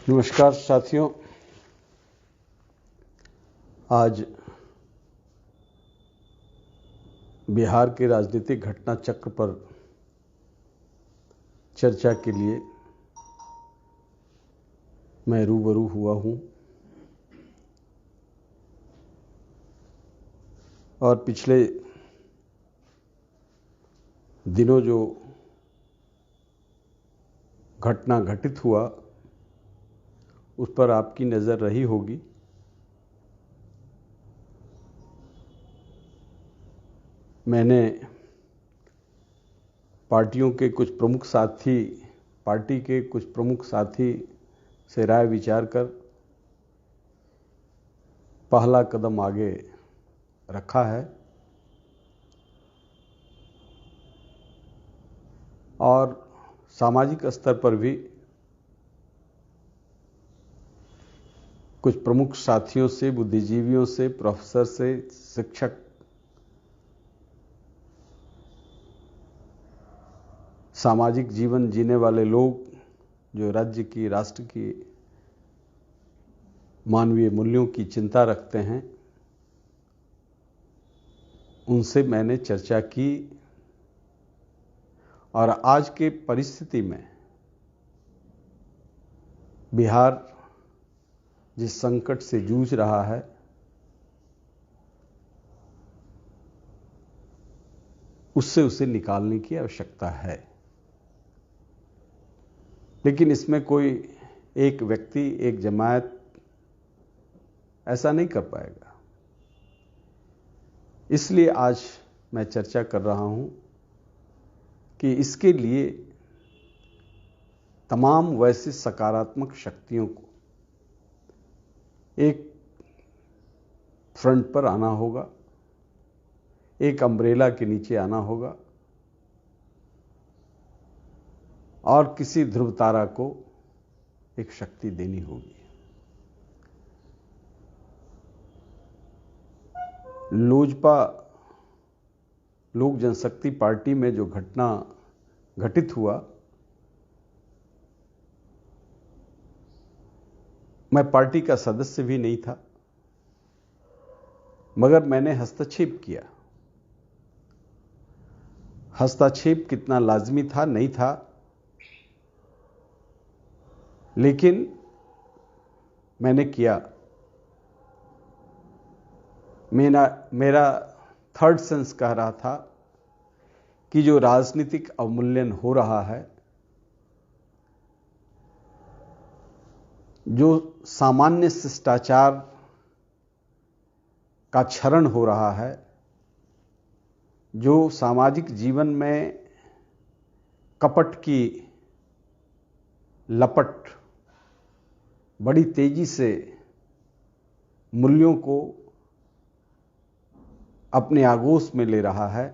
नमस्कार साथियों, आज बिहार के राजनीतिक घटना चक्र पर चर्चा के लिए मैं रूबरू हुआ हूं और पिछले दिनों जो घटना घटित हुआ उस पर आपकी नज़र रही होगी। मैंने पार्टी के कुछ प्रमुख साथी से राय विचार कर पहला कदम आगे रखा है और सामाजिक स्तर पर भी कुछ प्रमुख साथियों से, बुद्धिजीवियों से, प्रोफेसर से, शिक्षक, सामाजिक जीवन जीने वाले लोग जो राज्य की, राष्ट्र की मानवीय मूल्यों की चिंता रखते हैं, उनसे मैंने चर्चा की और आज के परिस्थिति में बिहार जिस संकट से जूझ रहा है, उससे उसे निकालने की आवश्यकता है। लेकिन इसमें कोई एक व्यक्ति, एक जमात ऐसा नहीं कर पाएगा। इसलिए आज मैं चर्चा कर रहा हूं कि इसके लिए तमाम वैसे सकारात्मक शक्तियों को एक फ्रंट पर आना होगा, एक अम्ब्रेला के नीचे आना होगा और किसी ध्रुव तारा को एक शक्ति देनी होगी। लोजपा लोक जनशक्ति पार्टी में जो घटना घटित हुआ, मैं पार्टी का सदस्य भी नहीं था, मगर मैंने हस्तक्षेप किया। हस्तक्षेप कितना लाजमी था, नहीं था, लेकिन मैंने किया। मेरा थर्ड सेंस कह रहा था कि जो राजनीतिक अवमूल्यन हो रहा है, जो सामान्य शिष्टाचार का क्षरण हो रहा है, जो सामाजिक जीवन में कपट की लपट बड़ी तेजी से मूल्यों को अपने आगोश में ले रहा है,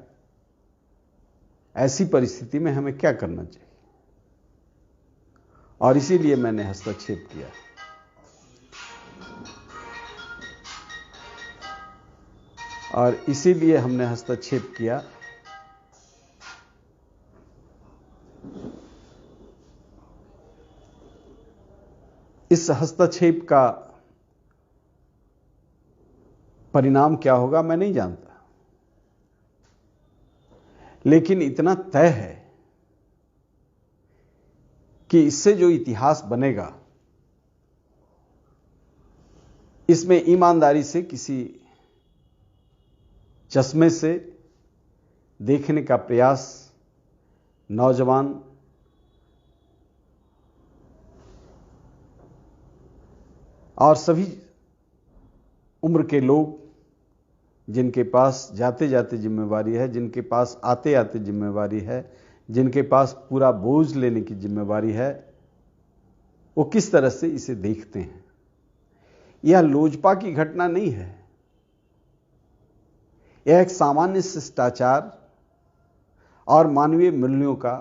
ऐसी परिस्थिति में हमें क्या करना चाहिए, और इसीलिए मैंने हस्तक्षेप किया। और इसीलिए हमने हस्तक्षेप किया इस हस्तक्षेप का परिणाम क्या होगा मैं नहीं जानता, लेकिन इतना तय है कि इससे जो इतिहास बनेगा, इसमें ईमानदारी से किसी चश्मे से देखने का प्रयास नौजवान और सभी उम्र के लोग, जिनके पास जाते जाते जिम्मेवारी है, जिनके पास आते आते जिम्मेवारी है, जिनके पास पूरा बोझ लेने की जिम्मेवारी है, वो किस तरह से इसे देखते हैं। यह लोजपा की घटना नहीं है, यह एक सामान्य शिष्टाचार और मानवीय मूल्यों का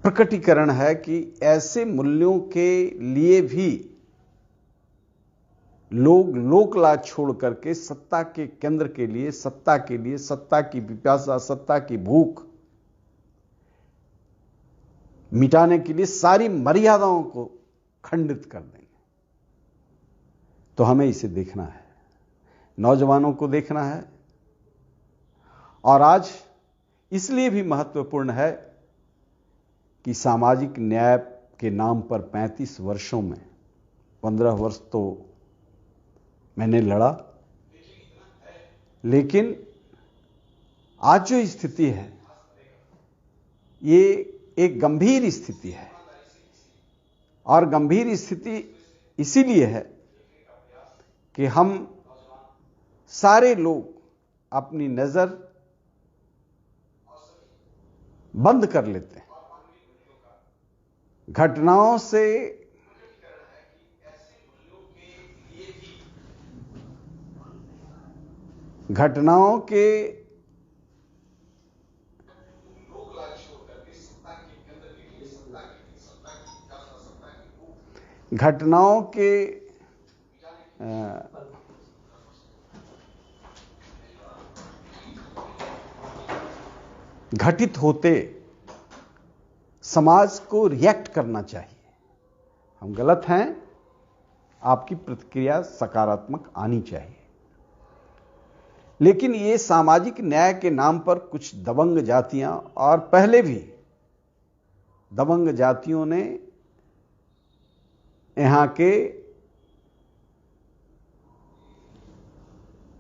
प्रकटीकरण है कि ऐसे मूल्यों के लिए भी लोग लोकलाज छोड़ करके सत्ता के केंद्र के लिए, सत्ता के लिए, सत्ता की पिपासा, सत्ता की भूख मिटाने के लिए सारी मर्यादाओं को खंडित कर देंगे। तो हमें इसे देखना है, नौजवानों को देखना है। और आज इसलिए भी महत्वपूर्ण है कि सामाजिक न्याय के नाम पर 35 वर्षों में 15 वर्ष तो मैंने लड़ा, लेकिन आज जो स्थिति है ये एक गंभीर स्थिति है। और गंभीर स्थिति इसीलिए है कि हम सारे लोग अपनी नजर बंद कर लेते हैं घटनाओं से। घटनाओं के घटनाओं के घटित होते समाज को रिएक्ट करना चाहिए। हम गलत हैं, आपकी प्रतिक्रिया सकारात्मक आनी चाहिए। लेकिन ये सामाजिक न्याय के नाम पर कुछ दबंग जातियां, और पहले भी दबंग जातियों ने यहां के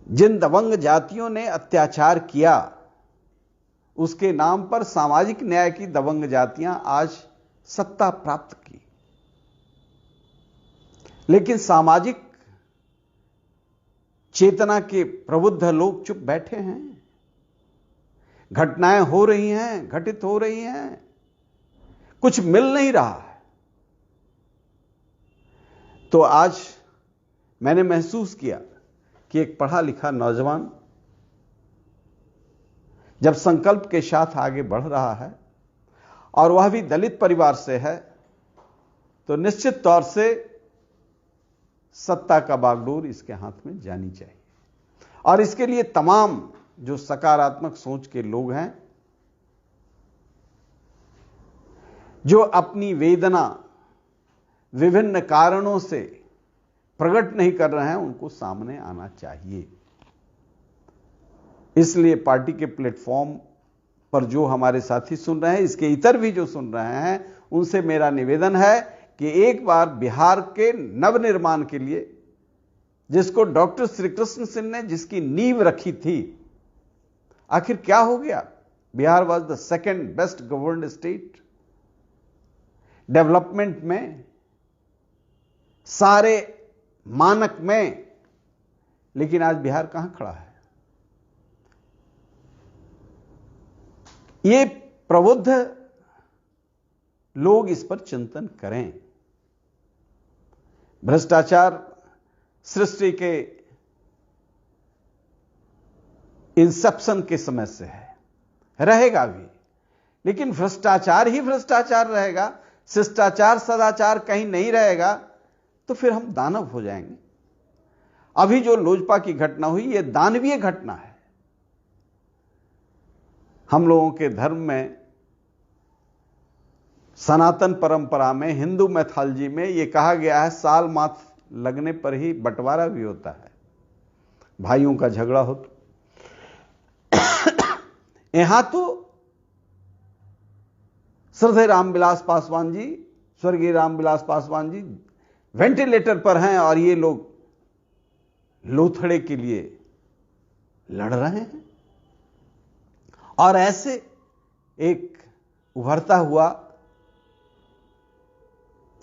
जिन दबंग जातियों ने अत्याचार किया, उसके नाम पर सामाजिक न्याय की दबंग जातियां आज सत्ता प्राप्त की। लेकिन सामाजिक चेतना के प्रबुद्ध लोग चुप बैठे हैं। घटनाएं हो रही हैं, घटित हो रही हैं, कुछ मिल नहीं रहा है। तो आज मैंने महसूस किया कि एक पढ़ा लिखा नौजवान जब संकल्प के साथ आगे बढ़ रहा है और वह भी दलित परिवार से है, तो निश्चित तौर से सत्ता का बागडोर इसके हाथ में जानी चाहिए। और इसके लिए तमाम जो सकारात्मक सोच के लोग हैं, जो अपनी वेदना विभिन्न कारणों से प्रकट नहीं कर रहे हैं, उनको सामने आना चाहिए। इसलिए पार्टी के प्लेटफॉर्म पर जो हमारे साथी सुन रहे हैं, इसके इतर भी जो सुन रहे हैं, उनसे मेरा निवेदन है कि एक बार बिहार के नवनिर्माण के लिए, जिसको डॉक्टर श्री कृष्ण सिंह ने जिसकी नींव रखी थी, आखिर क्या हो गया? Bihar was the second best governed state development में, सारे मानक में, लेकिन आज बिहार कहां खड़ा है? ये प्रबुद्ध लोग इस पर चिंतन करें। भ्रष्टाचार सृष्टि के इंसेप्शन के समय से है, रहेगा भी, लेकिन भ्रष्टाचार ही भ्रष्टाचार रहेगा, शिष्टाचार सदाचार कहीं नहीं रहेगा, तो फिर हम दानव हो जाएंगे। अभी जो लोजपा की घटना हुई, यह दानवीय घटना है। हम लोगों के धर्म में, सनातन परंपरा में, हिंदू मैथोलॉजी में यह कहा गया है, साल माथ लगने पर ही बंटवारा भी होता है, भाइयों का झगड़ा हो। यहां तो श्रद्धेय रामविलास पासवान जी, स्वर्गीय रामविलास पासवान जी वेंटिलेटर पर हैं और ये लोग लोथड़े के लिए लड़ रहे हैं। और ऐसे एक उभरता हुआ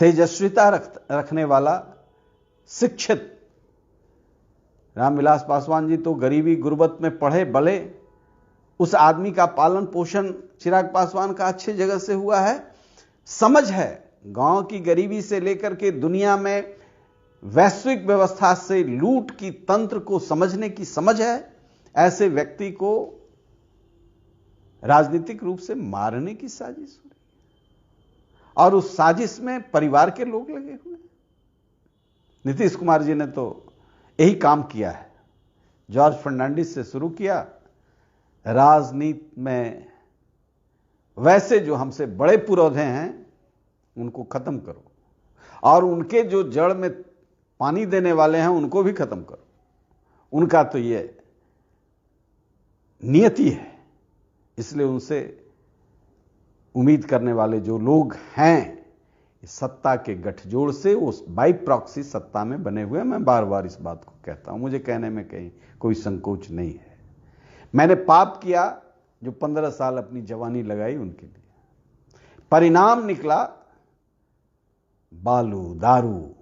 तेजस्विता रखने वाला शिक्षित रामविलास पासवान जी तो गरीबी गुर्बत में पढ़े बले, उस आदमी का पालन पोषण चिराग पासवान का अच्छे जगह से हुआ है, समझ है, गांव की गरीबी से लेकर के दुनिया में वैश्विक व्यवस्था से लूट की तंत्र को समझने की समझ है। ऐसे व्यक्ति को राजनीतिक रूप से मारने की साजिश हुई, और उस साजिश में परिवार के लोग लगे हुए। नीतीश कुमार जी ने तो यही काम किया है, जॉर्ज फर्नांडिस से शुरू किया, राजनीति में वैसे जो हमसे बड़े पुरोधे हैं उनको खत्म करो, और उनके जो जड़ में पानी देने वाले हैं उनको भी खत्म करो। उनका तो ये नियति है, इसलिए उनसे उम्मीद करने वाले जो लोग हैं सत्ता के गठजोड़ से उस बाई प्रॉक्सी सत्ता में बने हुए। मैं बार बार इस बात को कहता हूं, मुझे कहने में कहीं कोई संकोच नहीं है। मैंने पाप किया जो 15 साल अपनी जवानी लगाई उनके लिए, परिणाम निकला बालू दारू,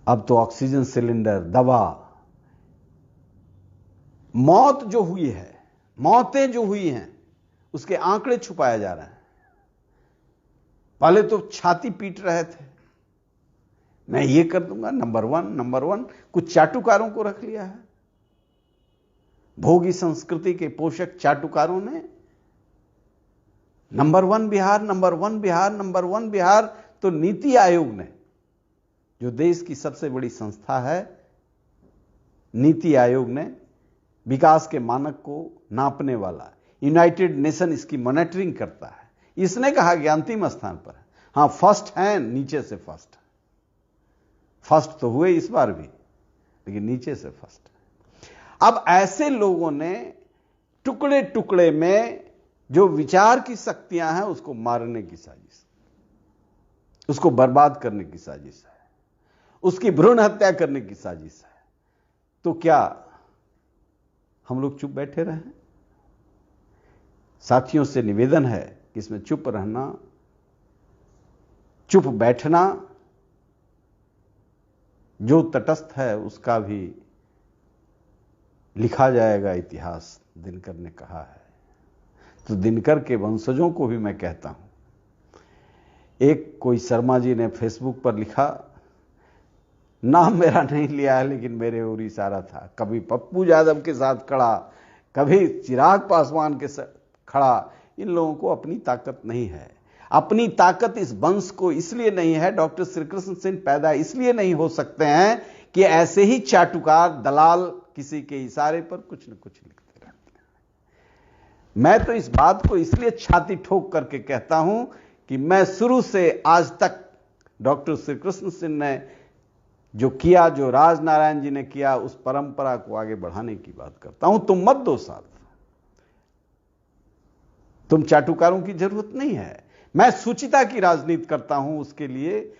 अब तो ऑक्सीजन सिलेंडर, दवा। मौत जो हुई है, मौतें जो हुई हैं उसके आंकड़े छुपाए जा रहे हैं। पहले तो छाती पीट रहे थे, मैं ये कर दूंगा, नंबर वन। कुछ चाटुकारों को रख लिया है, भोगी संस्कृति के पोषक चाटुकारों ने नंबर वन बिहार। तो नीति आयोग ने, जो देश की सबसे बड़ी संस्था है, नीति आयोग ने विकास के मानक को नापने वाला, यूनाइटेड नेशन इसकी मॉनिटरिंग करता है, इसने कहा कि अंतिम स्थान पर है। हां, फर्स्ट है, नीचे से फर्स्ट तो हुए इस बार भी, लेकिन नीचे से फर्स्ट। अब ऐसे लोगों ने टुकड़े टुकड़े में जो विचार की शक्तियां हैं उसको मारने की साजिश, उसको बर्बाद करने की साजिश है, उसकी भ्रूण हत्या करने की साजिश है। तो क्या हम लोग चुप बैठे रहें? साथियों से निवेदन है कि इसमें चुप रहना, चुप बैठना, जो तटस्थ है उसका भी लिखा जाएगा इतिहास, दिनकर ने कहा है। तो दिनकर के वंशजों को भी मैं कहता हूं, एक कोई शर्मा जी ने फेसबुक पर लिखा, नाम मेरा नहीं लिया है लेकिन मेरे ओर इशारा था, कभी पप्पू यादव के साथ खड़ा, कभी चिराग पासवान के साथ खड़ा। इन लोगों को अपनी ताकत नहीं है। अपनी ताकत इस वंश को इसलिए नहीं है, डॉक्टर श्री कृष्ण सिंह पैदा इसलिए नहीं हो सकते हैं कि ऐसे ही चाटुकार दलाल किसी के इशारे पर कुछ न कुछ लिखते रहते हैं। मैं तो इस बात को इसलिए छाती ठोक करके कहता हूं कि मैं शुरू से आज तक डॉक्टर श्री कृष्ण सिंह ने जो किया, जो राजनारायण जी ने किया, उस परंपरा को आगे बढ़ाने की बात करता हूं। तुम मत दो साथ, तुम चाटुकारों की जरूरत नहीं है। मैं सुचिता की राजनीति करता हूं, उसके लिए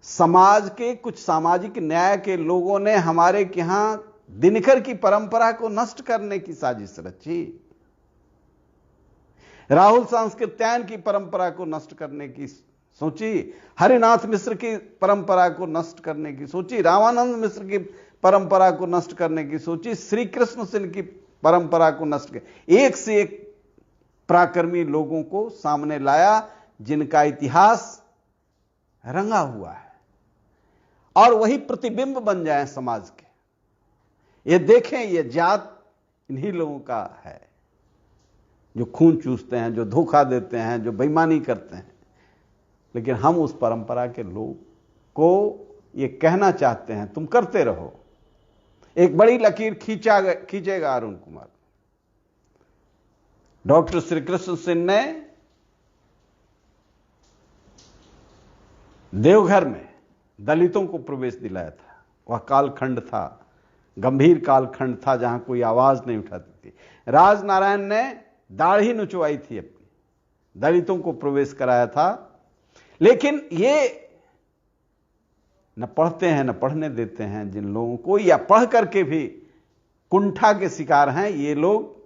समाज के कुछ सामाजिक न्याय के लोगों ने हमारे यहां दिनकर की परंपरा को नष्ट करने की साजिश रची, राहुल सांस्कृत्यायन की परंपरा को नष्ट करने की सोची, हरिनाथ मिश्र की परंपरा को नष्ट करने की सोची, रामानंद मिश्र की परंपरा को नष्ट करने की सोची, श्री कृष्ण सिंह की परंपरा को नष्ट कर, एक से एक पराक्रमी लोगों को सामने लाया जिनका इतिहास रंगा हुआ है, और वही प्रतिबिंब बन जाए समाज के। ये देखें, ये जात इन्हीं लोगों का है जो खून चूसते हैं, जो धोखा देते हैं, जो बेईमानी करते हैं। लेकिन हम उस परंपरा के लोग को ये कहना चाहते हैं, तुम करते रहो। एक बड़ी लकीर खींचेगा अरुण कुमार। डॉक्टर श्री कृष्ण सिंह ने देवघर में दलितों को प्रवेश दिलाया था। वह कालखंड था, गंभीर कालखंड था, जहां कोई आवाज नहीं उठाती थी। राजनारायण ने दाढ़ी नुचवाई थी अपनी, दलितों को प्रवेश कराया था। लेकिन ये न पढ़ते हैं न पढ़ने देते हैं जिन लोगों को, या पढ़ करके भी कुंठा के शिकार हैं ये लोग।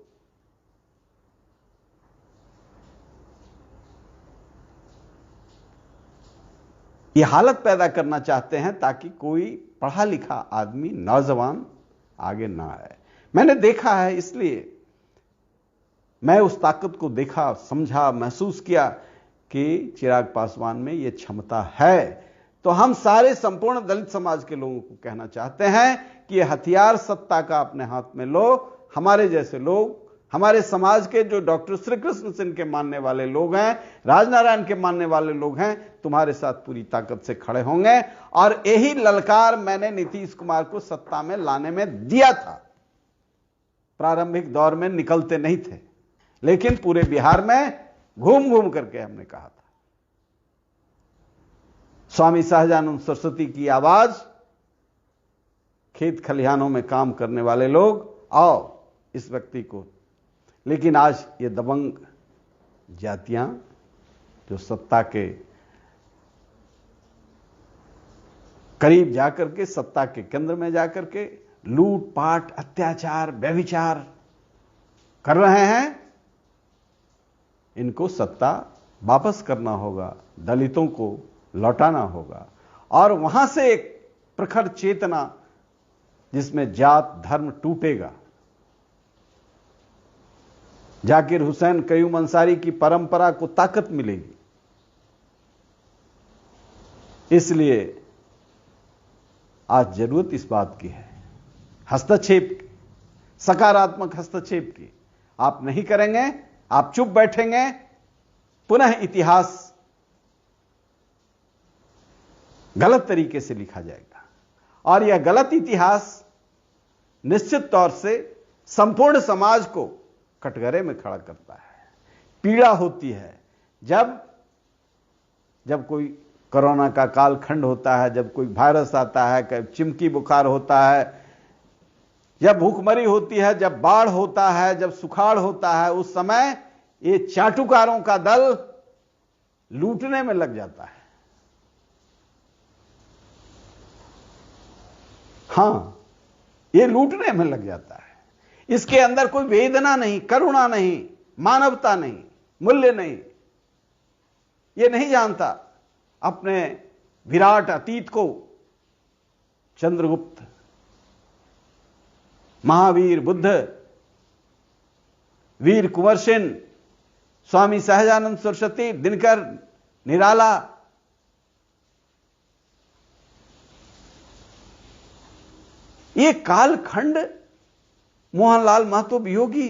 ये हालत पैदा करना चाहते हैं ताकि कोई पढ़ा लिखा आदमी, नौजवान आगे ना आए। मैंने देखा है, इसलिए मैं उस ताकत को देखा, समझा, महसूस किया कि चिराग पासवान में यह क्षमता है। तो हम सारे संपूर्ण दलित समाज के लोगों को कहना चाहते हैं कि यह हथियार सत्ता का अपने हाथ में लो। हमारे जैसे लोग, हमारे समाज के जो डॉक्टर श्री कृष्ण सिंह के मानने वाले लोग हैं, राजनारायण के मानने वाले लोग हैं, तुम्हारे साथ पूरी ताकत से खड़े होंगे। और यही ललकार मैंने नीतीश कुमार को सत्ता में लाने में दिया था। प्रारंभिक दौर में निकलते नहीं थे, लेकिन पूरे बिहार में घूम घूम करके हमने कहा था, स्वामी सहजानंद सरस्वती की आवाज, खेत खलिहानों में काम करने वाले लोग, आओ इस व्यक्ति को। लेकिन आज ये दबंग जातियां जो सत्ता के करीब जाकर के, सत्ता के केंद्र में जाकर के लूटपाट, अत्याचार, व्यभिचार कर रहे हैं, इनको सत्ता वापस करना होगा, दलितों को लौटाना होगा। और वहां से एक प्रखर चेतना जिसमें जात धर्म टूटेगा, जाकिर हुसैन, कयूम अंसारी की परंपरा को ताकत मिलेगी। इसलिए आज जरूरत इस बात की है, हस्तक्षेप की, सकारात्मक हस्तक्षेप की। आप नहीं करेंगे, आप चुप बैठेंगे, पुनः इतिहास गलत तरीके से लिखा जाएगा। और यह गलत इतिहास निश्चित तौर से संपूर्ण समाज को कटघरे में खड़ा करता है। पीड़ा होती है जब कोई कोरोना का कालखंड होता है, जब कोई वायरस आता है, कभी चिमकी बुखार होता है, जब भूखमरी होती है, जब बाढ़ होता है, जब सुखाड़ होता है, उस समय ये चाटुकारों का दल लूटने में लग जाता है। हां, ये लूटने में लग जाता है। इसके अंदर कोई वेदना नहीं, करुणा नहीं, मानवता नहीं, मूल्य नहीं। ये नहीं जानता अपने विराट अतीत को। चंद्रगुप्त, महावीर बुद्ध, वीर कुंवर सेन, स्वामी सहजानंद सरस्वती, दिनकर निराला, ये कालखंड, मोहनलाल महतो वियोगी,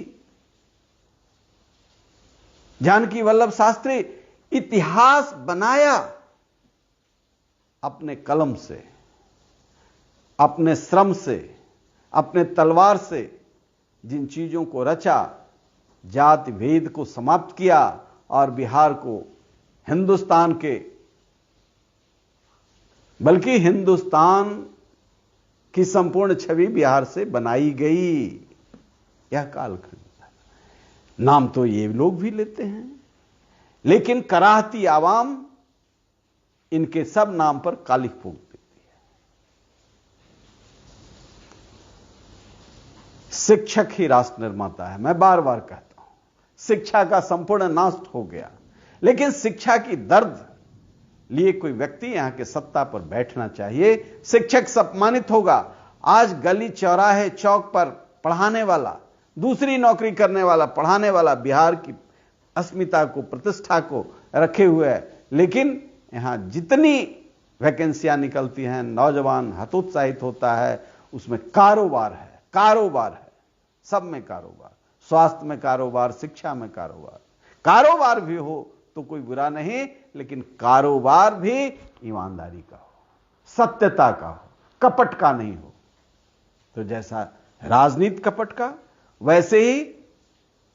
जानकी वल्लभ शास्त्री, इतिहास बनाया अपने कलम से, अपने श्रम से, अपने तलवार से। जिन चीजों को रचा, जाति भेद को समाप्त किया और बिहार को हिंदुस्तान के, बल्कि हिंदुस्तान की संपूर्ण छवि बिहार से बनाई गई। यह कालखंड। नाम तो ये लोग भी लेते हैं, लेकिन कराहती आवाम इनके सब नाम पर कालिख फूंक देती है। शिक्षक ही राष्ट्र निर्माता है, मैं बार बार कहता हूं। शिक्षा का संपूर्ण नाश हो गया, लेकिन शिक्षा की दर्द लिए कोई व्यक्ति यहां के सत्ता पर बैठना चाहिए। शिक्षक सम्मानित होगा। आज गली चौराहे चौक पर पढ़ाने वाला, दूसरी नौकरी करने वाला, पढ़ाने वाला बिहार की अस्मिता को, प्रतिष्ठा को रखे हुए है। लेकिन यहां जितनी वैकेंसियां निकलती हैं, नौजवान हतोत्साहित होता है, उसमें कारोबार है, कारोबार है, सब में कारोबार। स्वास्थ्य में कारोबार, शिक्षा में कारोबार। कारोबार भी हो तो कोई बुरा नहीं, लेकिन कारोबार भी ईमानदारी का हो, सत्यता का हो, कपट का नहीं हो। तो जैसा राजनीति कपट का, वैसे ही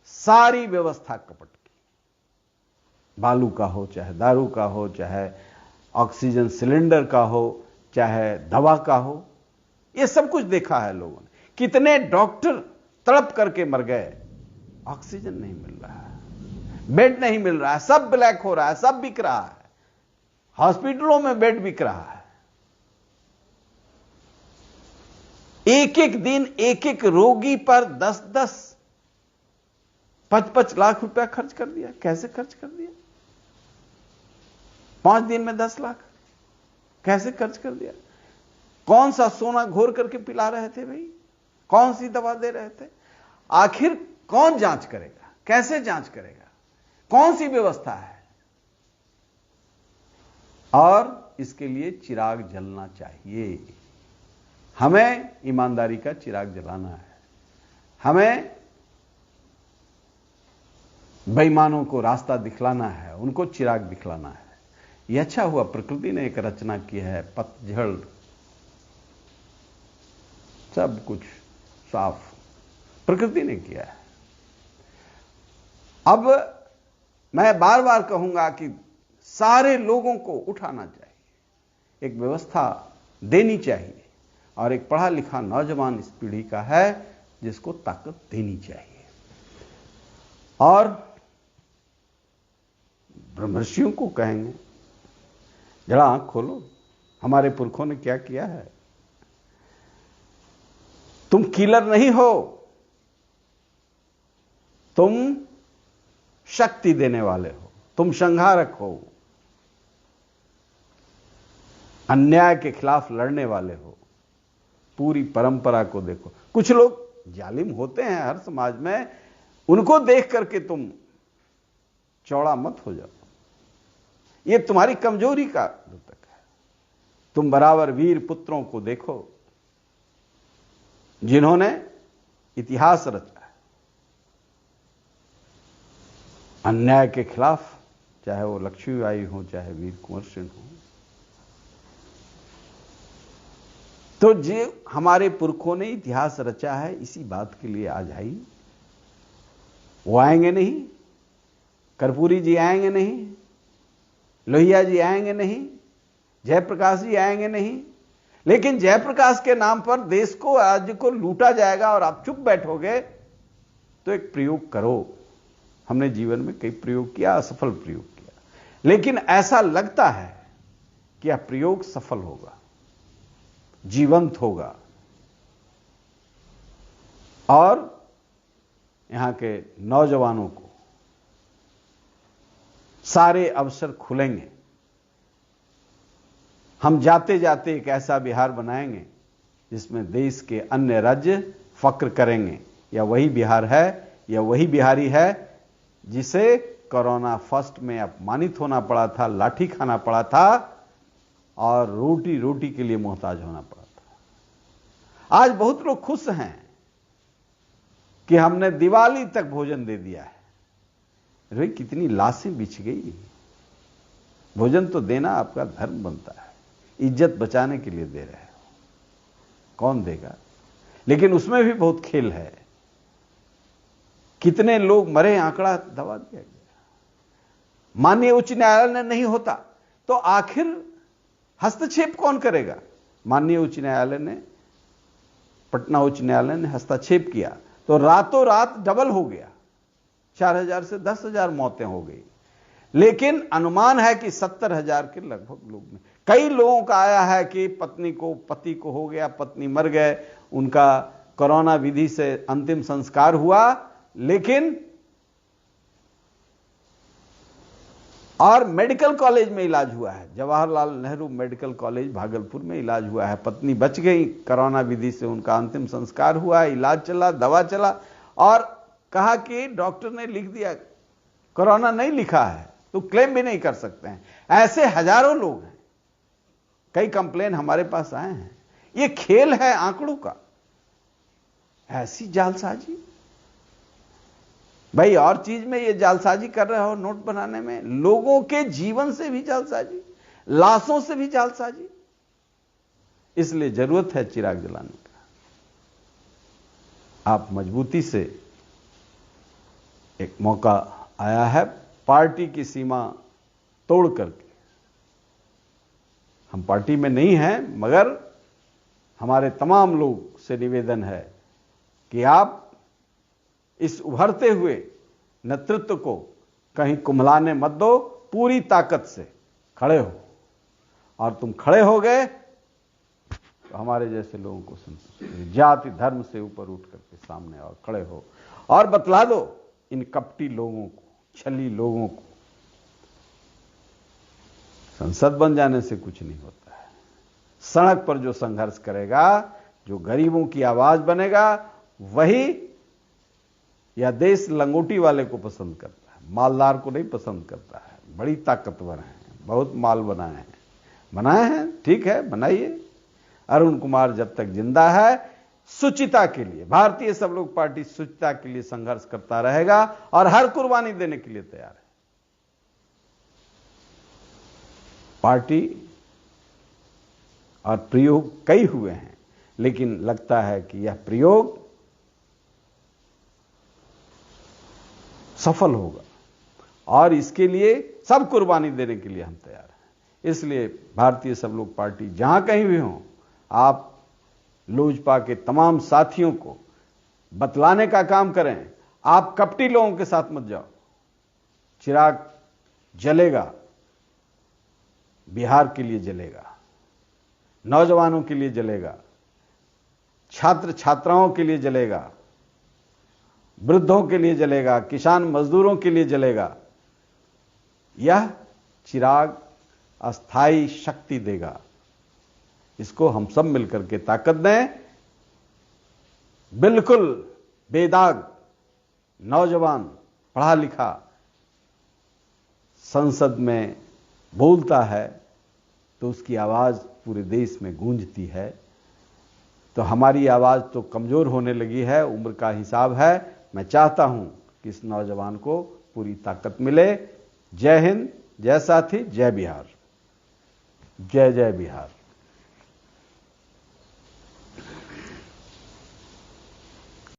सारी व्यवस्था कपट की। बालू का हो, चाहे दारू का हो, चाहे ऑक्सीजन सिलेंडर का हो, चाहे दवा का हो, यह सब कुछ देखा है लोगों ने। कितने डॉक्टर तड़प करके मर गए, ऑक्सीजन नहीं मिल रहा है, बेड नहीं मिल रहा है, सब ब्लैक हो रहा है, सब बिक रहा है, हॉस्पिटलों में बेड बिक रहा है। एक एक दिन एक एक रोगी पर 10-10, 5-5 लाख रुपया खर्च कर दिया। कैसे खर्च कर दिया? 5 दिन में 10 लाख कैसे खर्च कर दिया? कौन सा सोना घोर करके पिला रहे थे भाई? कौन सी दवा दे रहे थे? आखिर कौन जांच करेगा? कैसे जांच करेगा? कौन सी व्यवस्था है? और इसके लिए चिराग जलना चाहिए। हमें ईमानदारी का चिराग जलाना है। हमें बेईमानों को रास्ता दिखलाना है, उनको चिराग दिखलाना है। यह अच्छा हुआ प्रकृति ने एक रचना की है, पतझड़, सब कुछ साफ प्रकृति ने किया है। अब मैं बार बार कहूंगा कि सारे लोगों को उठाना चाहिए, एक व्यवस्था देनी चाहिए, और एक पढ़ा लिखा नौजवान इस पीढ़ी का है जिसको ताकत देनी चाहिए। और ब्रह्मर्षियों को कहेंगे, जरा आंख खोलो, हमारे पुरखों ने क्या किया है। तुम किलर नहीं हो, तुम शक्ति देने वाले हो, तुम संहारक हो, अन्याय के खिलाफ लड़ने वाले हो। पूरी परंपरा को देखो, कुछ लोग जालिम होते हैं हर समाज में, उनको देख करके तुम चौड़ा मत हो जाओ, ये तुम्हारी कमजोरी का द्योतक है। तुम बराबर वीर पुत्रों को देखो जिन्होंने इतिहास रचा है, अन्याय के खिलाफ, चाहे वो लक्ष्मीबाई हो, चाहे वीर कुंवर सिंह हो। तो जो हमारे पुरखों ने इतिहास रचा है, इसी बात के लिए आज आई। वो आएंगे नहीं, कर्पूरी जी आएंगे नहीं, लोहिया जी आएंगे नहीं, जयप्रकाश जी आएंगे नहीं, लेकिन जयप्रकाश के नाम पर देश को, राज्य को लूटा जाएगा और आप चुप बैठोगे। तो एक प्रयोग करो। हमने जीवन में कई प्रयोग किया, असफल प्रयोग किया, लेकिन ऐसा लगता है कि यह प्रयोग सफल होगा, जीवंत होगा, और यहां के नौजवानों को सारे अवसर खुलेंगे। हम जाते जाते एक ऐसा बिहार बनाएंगे जिसमें देश के अन्य राज्य फक्र करेंगे, या वही बिहार है, या वही बिहारी है जिसे कोरोना फर्स्ट में अपमानित होना पड़ा था, लाठी खाना पड़ा था, और रोटी रोटी के लिए मोहताज होना पड़ा था। आज बहुत लोग खुश हैं कि हमने दिवाली तक भोजन दे दिया है। अरे कितनी लाशें बिछ गई। भोजन तो देना आपका धर्म बनता है, इज्जत बचाने के लिए दे रहे हो, कौन देगा। लेकिन उसमें भी बहुत खेल है। कितने लोग मरे, आंकड़ा दबा दिया गया। माननीय उच्च न्यायालय ने नहीं होता तो आखिर हस्तक्षेप कौन करेगा। माननीय उच्च न्यायालय ने, पटना उच्च न्यायालय ने हस्तक्षेप किया तो रातों रात डबल हो गया, 4000 से 10,000 मौतें हो गई। लेकिन अनुमान है कि 70,000 के लगभग लोग में, कई लोगों का आया है कि पत्नी को, पति को हो गया, पत्नी मर गए, उनका कोरोना विधि से अंतिम संस्कार हुआ, लेकिन और मेडिकल कॉलेज में इलाज हुआ है, जवाहरलाल नेहरू मेडिकल कॉलेज भागलपुर में इलाज हुआ है। पत्नी बच गई, कोरोना विधि से उनका अंतिम संस्कार हुआ, इलाज चला, दवा चला, और कहा कि डॉक्टर ने लिख दिया, कोरोना नहीं लिखा है तो क्लेम भी नहीं कर सकते हैं। ऐसे हजारों लोग हैं, कई कंप्लेन हमारे पास आए हैं। ये खेल है आंकड़ों का, ऐसी जालसाजी। भाई और चीज में ये जालसाजी कर रहे हो, नोट बनाने में, लोगों के जीवन से भी जालसाजी, लाशों से भी जालसाजी। इसलिए जरूरत है चिराग जलाने का। आप मजबूती से, एक मौका आया है पार्टी की सीमा तोड़ करके, हम पार्टी में नहीं हैं, मगर हमारे तमाम लोग से निवेदन है कि आप इस उभरते हुए नेतृत्व को कहीं कुम्हलाने मत दो, पूरी ताकत से खड़े हो। और तुम खड़े हो गए तो हमारे जैसे लोगों को संतुष्ट, जाति धर्म से ऊपर उठ करके सामने और खड़े हो और बतला दो इन कपटी लोगों को, छली लोगों को, संसद बन जाने से कुछ नहीं होता है। सड़क पर जो संघर्ष करेगा, जो गरीबों की आवाज बनेगा, वही यह देश लंगोटी वाले को पसंद करता है, मालदार को नहीं पसंद करता है। बड़ी ताकतवर हैं, बहुत माल बनाए हैं, ठीक है, बनाइए। अरुण कुमार जब तक जिंदा है, शुचिता के लिए भारतीय सब लोग पार्टी शुचिता के लिए संघर्ष करता रहेगा और हर कुर्बानी देने के लिए तैयार है। पार्टी और प्रयोग कई हुए हैं, लेकिन लगता है कि यह प्रयोग सफल होगा और इसके लिए सब कुर्बानी देने के लिए हम तैयार हैं। इसलिए भारतीय सब लोग पार्टी जहां कहीं भी हो, आप लोजपा के तमाम साथियों को बतलाने का काम करें। आप कपटी लोगों के साथ मत जाओ। चिराग जलेगा, बिहार के लिए जलेगा, नौजवानों के लिए जलेगा, छात्र छात्राओं के लिए जलेगा, वृद्धों के लिए जलेगा, किसान मजदूरों के लिए जलेगा। यह चिराग अस्थाई शक्ति देगा। इसको हम सब मिलकर के ताकत दें। बिल्कुल बेदाग नौजवान पढ़ा लिखा संसद में बोलता है तो उसकी आवाज पूरे देश में गूंजती है। तो हमारी आवाज तो कमजोर होने लगी है, उम्र का हिसाब है। मैं चाहता हूं कि इस नौजवान को पूरी ताकत मिले। जय हिंद, जय साथी, जय बिहार, जय जय बिहार।